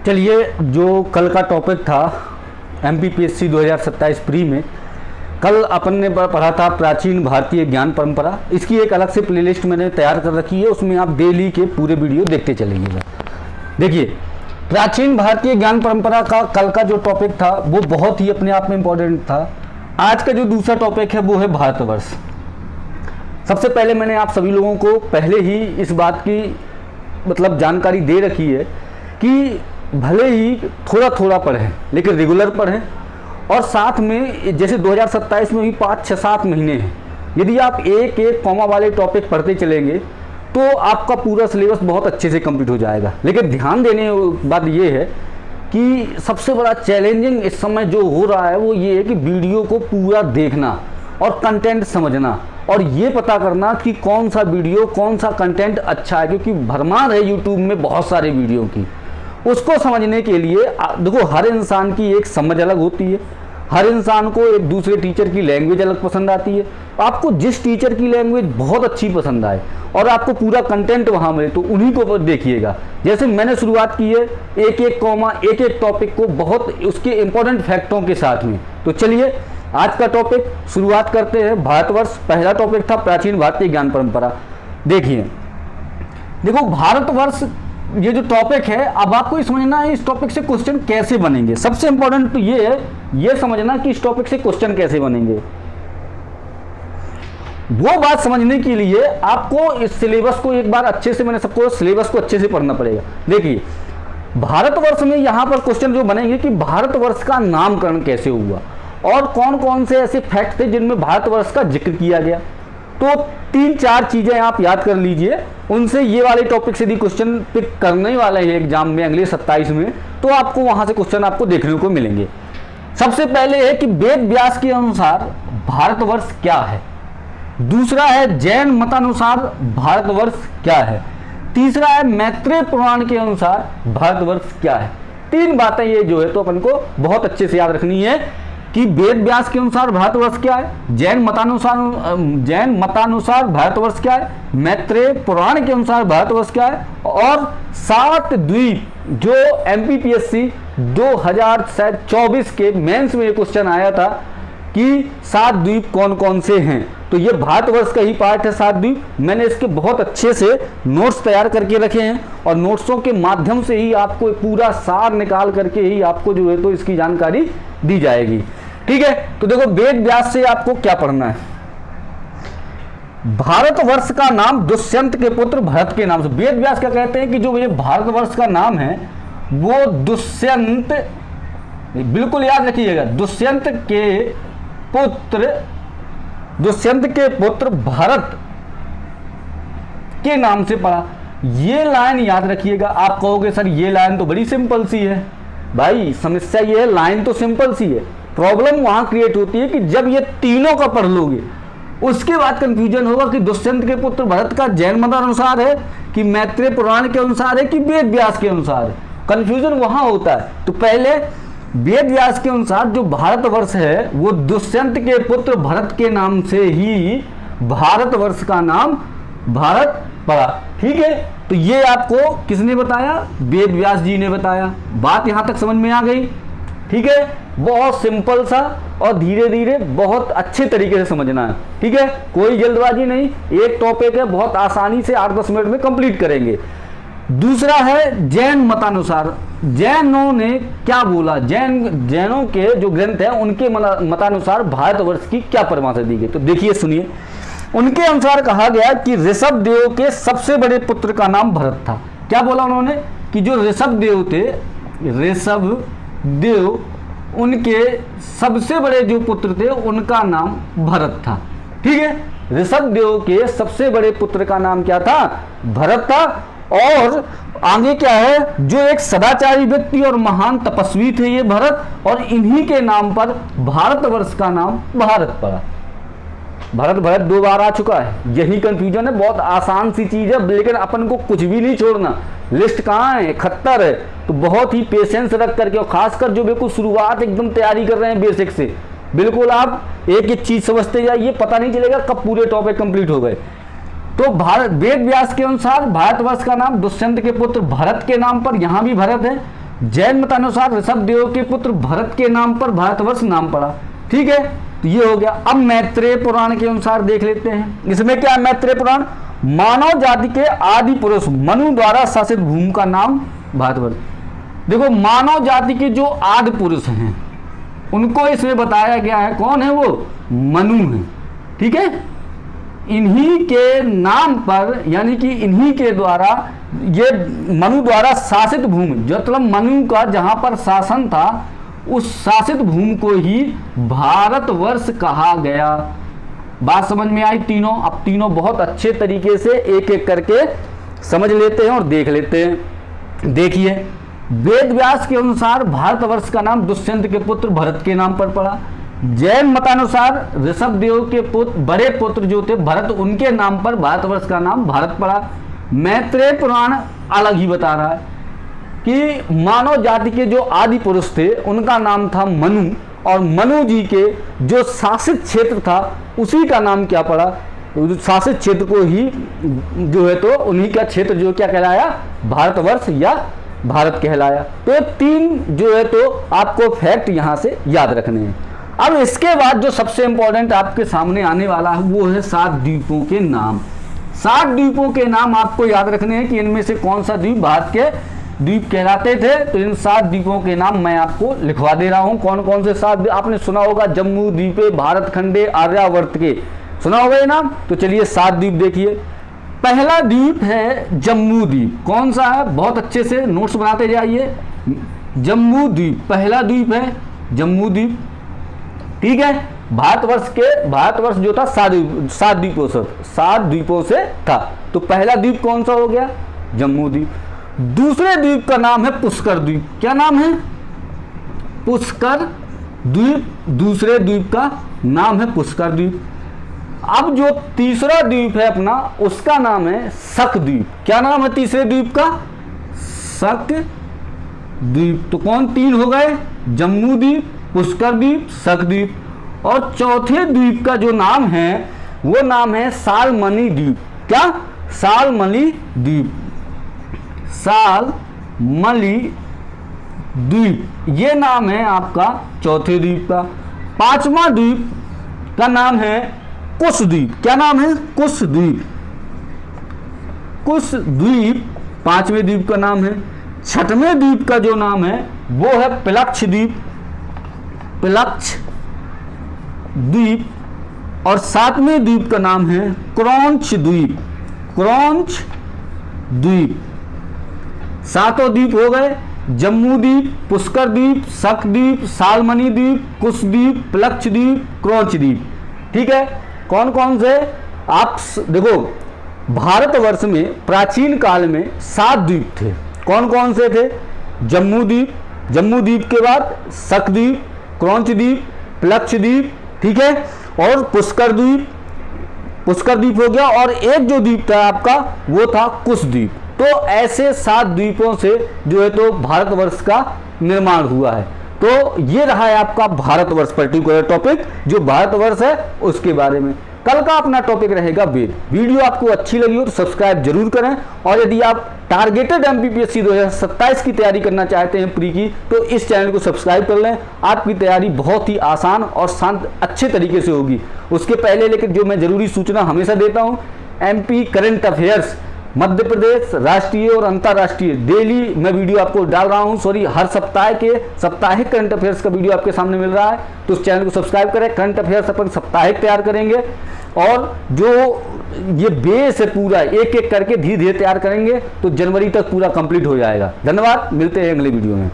चलिए, जो कल का टॉपिक था MPPSC 2027 प्री में, कल अपन ने पढ़ा था प्राचीन भारतीय ज्ञान परंपरा। इसकी एक अलग से प्लेलिस्ट मैंने तैयार कर रखी है, उसमें आप डेली के पूरे वीडियो देखते चलेंगे। देखिए, प्राचीन भारतीय ज्ञान परंपरा का कल का जो टॉपिक था वो बहुत ही अपने आप में इम्पोर्टेंट था। आज का जो दूसरा टॉपिक है वो है भारतवर्ष। सबसे पहले मैंने आप सभी लोगों को पहले ही इस बात की जानकारी दे रखी है कि भले ही थोड़ा थोड़ा पढ़ें लेकिन रेगुलर पढ़ें, और साथ में जैसे 2027 में भी 5-6-7 महीने हैं, यदि आप एक एक कॉमा वाले टॉपिक पढ़ते चलेंगे तो आपका पूरा सिलेबस बहुत अच्छे से कंप्लीट हो जाएगा। लेकिन ध्यान देने की बात ये है कि सबसे बड़ा चैलेंजिंग इस समय जो हो रहा है वो ये है कि वीडियो को पूरा देखना और कंटेंट समझना और ये पता करना कि कौन सा वीडियो कौन सा कंटेंट अच्छा है, क्योंकि भरमार है यूट्यूब में बहुत सारे वीडियो की। उसको समझने के लिए देखो, हर इंसान की एक समझ अलग होती है, हर इंसान को एक दूसरे टीचर की लैंग्वेज अलग पसंद आती है। आपको जिस टीचर की लैंग्वेज बहुत अच्छी पसंद आए और आपको पूरा कंटेंट वहाँ मिले तो उन्हीं को देखिएगा। जैसे मैंने शुरुआत की है एक एक कॉमा एक एक टॉपिक को बहुत उसके इंपॉर्टेंट फैक्टों के साथ में। तो चलिए आज का टॉपिक शुरुआत करते हैं। भारतवर्ष पहला टॉपिक था प्राचीन भारतीय ज्ञान परंपरा। देखो भारतवर्ष ये जो टॉपिक है, अब आपको ये समझना है इस टॉपिक से क्वेश्चन कैसे बनेंगे। सबसे इंपॉर्टेंट तो ये है ये समझना कि इस टॉपिक से क्वेश्चन कैसे बनेंगे। वो बात समझने के लिए आपको इस सिलेबस को एक बार अच्छे से, मैंने सबको सिलेबस को अच्छे से पढ़ना पड़ेगा। देखिए, भारतवर्ष में यहां पर क्वेश्चन जो बनेंगे कि भारतवर्ष का नामकरण कैसे हुआ और कौन कौन से ऐसे फैक्ट थे जिनमें भारतवर्ष का जिक्र किया गया। तो 3-4 चीजें आप याद कर लीजिए, उनसे ये वाले टॉपिक से भी क्वेश्चन पिक करने वाले हैं एग्जाम में अगले 27 में, तो आपको वहां से क्वेश्चन आपको देखने को मिलेंगे। सबसे पहले है कि वेद व्यास के अनुसार भारतवर्ष क्या है। दूसरा है जैन मतानुसार भारतवर्ष क्या है। तीसरा है मैत्रेय पुराण के अनुसार भारतवर्ष क्या है। 3 बातें ये जो है तो अपन को बहुत अच्छे से याद रखनी है कि वेद व्यास के अनुसार भारतवर्ष क्या है, जैन मतानुसार भारतवर्ष क्या है, मैत्रेय पुराण के अनुसार भारतवर्ष क्या है, और 7 द्वीप जो MPPSC 2024 के मेंस में ये क्वेश्चन आया था कि 7 द्वीप कौन कौन से हैं। तो ये भारतवर्ष का ही पार्ट है 7 द्वीप। मैंने इसके बहुत अच्छे से नोट्स तैयार करके रखे हैं और नोट्सों के माध्यम से ही आपको पूरा सार निकाल करके ही आपको जो है तो इसकी जानकारी दी जाएगी। ठीक है, तो देखो वेद व्यास से आपको क्या पढ़ना है। भारतवर्ष का नाम दुष्यंत के पुत्र भरत के नाम से। वेद व्यास क्या कहते हैं कि जो ये भारतवर्ष का नाम है वो दुष्यंत, बिल्कुल याद रखिएगा, दुष्यंत के पुत्र भरत के नाम से पड़ा। ये लाइन याद रखिएगा। आप कहोगे सर ये लाइन तो बड़ी सिंपल सी है। भाई समस्या ये है, लाइन तो सिंपल सी है, प्रॉब्लम वहां क्रिएट होती है कि जब ये तीनों का पढ़ लोगे उसके बाद कंफ्यूजन होगा कि दुष्यंत के पुत्र भरत का जैन मतानुसार है कि मैत्रेय पुराण के अनुसार है कि वेद व्यास के अनुसार है। कंफ्यूजन वहां होता है। तो पहले वेद व्यास के अनुसार जो भारतवर्ष है वो दुष्यंत के पुत्र भरत के नाम से ही भारतवर्ष का नाम भारत पड़ा। ठीक है, तो ये आपको किसने बताया? वेद व्यास जी ने बताया। बात यहां तक समझ में आ गई। ठीक है, बहुत सिंपल सा और धीरे धीरे बहुत अच्छे तरीके से समझना है। ठीक है, कोई जल्दबाजी नहीं, एक टॉपिक है, बहुत आसानी से 8-10 मिनट में कंप्लीट करेंगे। दूसरा है जैन मतानुसार। जैनों ने क्या बोला, जैनों के जो ग्रंथ है उनके मतानुसार भारतवर्ष की क्या परिभाषा दी गई। तो देखिए सुनिए, उनके अनुसार कहा गया कि ऋषभ देव के सबसे बड़े पुत्र का नाम भरत था। क्या बोला उन्होंने कि जो ऋषभ देव थे, ऋषभ देव उनके सबसे बड़े जो पुत्र थे उनका नाम भरत था। ठीक है, ऋषभ देव के सबसे बड़े पुत्र का नाम क्या था? भरत था। और आगे क्या है, जो एक सदाचारी व्यक्ति और महान तपस्वी थे ये भरत, और इन्हीं के नाम पर भारतवर्ष का नाम भारत पड़ा। भरत 2 बार आ चुका है, यही कंफ्यूजन है। बहुत आसान सी चीज है, लेकिन अपन को कुछ भी नहीं छोड़ना। लिस्ट कहाँ है? 71 है। तो बहुत ही पेशेंस रख करके, और खासकर जो बिल्कुल शुरुआत एकदम तैयारी कर रहे हैं बेसिक से, बिल्कुल आप एक एक चीज समझते जाइए, पता नहीं चलेगा कब पूरे टॉपिक कंप्लीट हो गए। तो वेद व्यास के अनुसार भारतवर्ष का नाम दुष्यंत के पुत्र भरत के नाम पर, यहां भी भरत है। जैन मतानुसार ऋषभदेव के पुत्र भरत के नाम पर भारतवर्ष नाम पड़ा। ठीक है, तो ये हो गया। अब मैत्रेय पुराण के अनुसार देख लेते हैं, इसमें क्या है मैत्रेय पुराण, मानव जाति के आदि पुरुष मनु द्वारा शासित भूमि का नाम भारतवर्ष। देखो मानव जाति के जो आदि पुरुष हैं उनको इसमें बताया गया है, कौन है वो, मनु है। ठीक है, इन्हीं के नाम पर यानी कि इन्हीं के द्वारा ये मनु द्वारा शासित भूमि, मतलब मनु का जहां पर शासन था उस शासित भूमि को ही भारतवर्ष कहा गया। बात समझ में आई तीनों? अब तीनों बहुत अच्छे तरीके से एक एक करके समझ लेते हैं और देख लेते हैं। देखिए, वेद व्यास के अनुसार भारतवर्ष का नाम दुष्यंत के पुत्र भरत के नाम पर पड़ा। जैन मतानुसार ऋषभदेव के पुत्र बड़े पुत्र जो थे भरत, उनके नाम पर भारतवर्ष का नाम भारत पड़ा। मैत्रेय पुराण अलग ही बता रहा है कि मानव जाति के जो आदि पुरुष थे उनका नाम था मनु, और मनु जी के जो शासित क्षेत्र था उसी का नाम क्या पड़ा, शासित क्षेत्र को ही जो है तो उन्हीं का क्षेत्र जो क्या कहलाया, भारतवर्ष या भारत कहलाया। तो 3 जो है तो आपको फैक्ट यहां से याद रखने हैं। अब इसके बाद जो सबसे इंपॉर्टेंट आपके सामने आने वाला है वो है 7 द्वीपों के नाम। 7 द्वीपों के नाम आपको याद रखने हैं कि इनमें से कौन सा द्वीप भारत के द्वीप कहलाते थे। तो इन 7 द्वीपों के नाम मैं आपको लिखवा दे रहा हूं। कौन कौन से 7 आपने सुना होगा, जम्मू द्वीपे भारत खंडे आर्यावर्त के, सुना होगा ये नाम। तो चलिए 7 द्वीप देखिए। पहला द्वीप है जम्मू द्वीप। कौन सा है, बहुत अच्छे से नोट्स बनाते जाइए। जम्मू द्वीप पहला द्वीप है, जम्मू द्वीप। ठीक है, भारतवर्ष जो था 7 द्वीपों से था। तो पहला द्वीप कौन सा हो गया, जम्मू द्वीप। दूसरे द्वीप का नाम है पुष्कर द्वीप। क्या नाम है, पुष्कर द्वीप। दूसरे द्वीप का नाम है पुष्कर द्वीप। अब जो तीसरा द्वीप है अपना उसका नाम है शक द्वीप। क्या नाम है तीसरे द्वीप का, शक द्वीप। तो कौन 3 हो गए, जम्मू द्वीप, पुष्कर द्वीप, शक द्वीप। और चौथे द्वीप का जो नाम है वो नाम है सालमनी द्वीप। क्या, सालमनी द्वीप, सालमली द्वीप, ये नाम है आपका चौथे द्वीप का। 5वां द्वीप का नाम है कुश द्वीप। क्या नाम है, कुश द्वीप। कुश द्वीप 5वें द्वीप का नाम है। 6वें द्वीप का जो नाम है वो है पिलक्ष द्वीप, पिलक्ष द्वीप। और 7वें द्वीप का नाम है क्रौंच द्वीप, क्रौंच द्वीप। 7 द्वीप हो गए, जम्मू द्वीप, पुष्कर द्वीप, शक द्वीप, सालमनी द्वीप, कुश द्वीप, पिलक्ष द्वीप, क्रौंच द्वीप। ठीक है, कौन कौन से आप देखो, भारतवर्ष में प्राचीन काल में 7 द्वीप थे। कौन कौन से थे, जम्मू द्वीप, जम्मू द्वीप के बाद शक द्वीप, क्रौंच द्वीप, पिलक्ष द्वीप, ठीक है, और पुष्कर द्वीप, पुष्कर द्वीप हो गया। और एक जो द्वीप था आपका वो था कुश द्वीप। तो ऐसे 7 द्वीपों से जो है तो भारतवर्ष का निर्माण हुआ है। तो ये रहा है आपका भारतवर्ष पर्टिकुलर टॉपिक, जो भारतवर्ष है उसके बारे में। कल का अपना टॉपिक रहेगा वेद। वीडियो आपको अच्छी लगी हो तो सब्सक्राइब जरूर करें। और यदि आप टारगेटेड एमपीपीएससी 2027 की तैयारी करना चाहते हैं प्री की, तो इस चैनल को सब्सक्राइब कर लें। आपकी तैयारी बहुत ही आसान और शांत अच्छे तरीके से होगी। उसके पहले लेकिन जो मैं जरूरी सूचना हमेशा देता हूँ, MP current affairs, Madhya Pradesh राष्ट्रीय और अंतर्राष्ट्रीय डेली मैं वीडियो आपको डाल रहा हूं। सॉरी, हर सप्ताह के साप्ताहिक करंट अफेयर्स का वीडियो आपके सामने मिल रहा है। तो उस चैनल को सब्सक्राइब करें। करंट अफेयर्स अपन साप्ताहिक तैयार करेंगे और जो ये बेस है पूरा एक एक करके धीरे धीरे तैयार करेंगे तो जनवरी तक पूरा कंप्लीट हो जाएगा। धन्यवाद, मिलते हैं अगले वीडियो में।